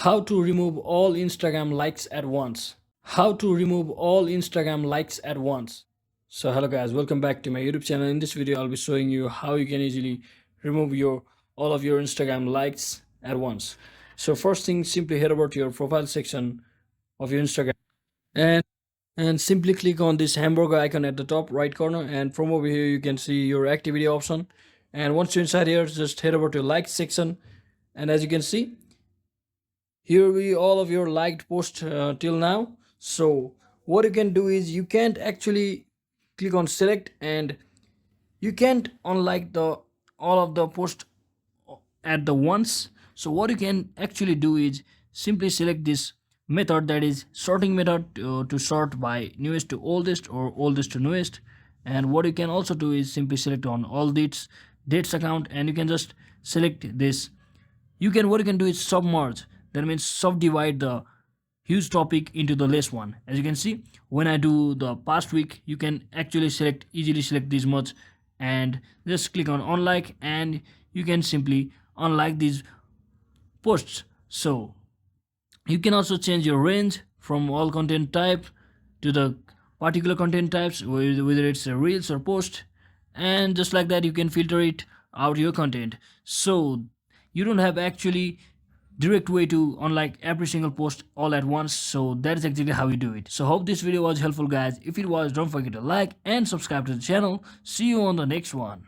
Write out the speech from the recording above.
How to remove all Instagram likes at once. How to remove all Instagram likes at once. So hello guys, welcome back to my YouTube channel. In this video I'll be showing you how you can easily remove your all of your Instagram likes at once. So first thing, simply head over to your profile section of your Instagram and simply click on this hamburger icon at the top right corner, and from over here you can see your activity option. And once you're inside here, just head over to like section, and as you can see, here we all of your liked post till now. So what you can do is you can't actually click on select, and you can't unlike the all of the post at the once. So what you can actually do is simply select this method, that is sorting method, to sort by newest to oldest or oldest to newest. And what you can also do is simply select on all dates account, and you can just select this. What you can do is submerge, that means subdivide the huge topic into the less one. As you can see, when I do the past week, you can actually easily select this much, and just click on unlike, and you can simply unlike these posts. So you can also change your range from all content type to the particular content types, whether it's a reels or post, and just like that you can filter it out your content. So you don't have actually direct way to unlike every single post all at once. So that is exactly how you do it. So hope this video was helpful guys. If it was, don't forget to like and subscribe to the channel. See you on the next one.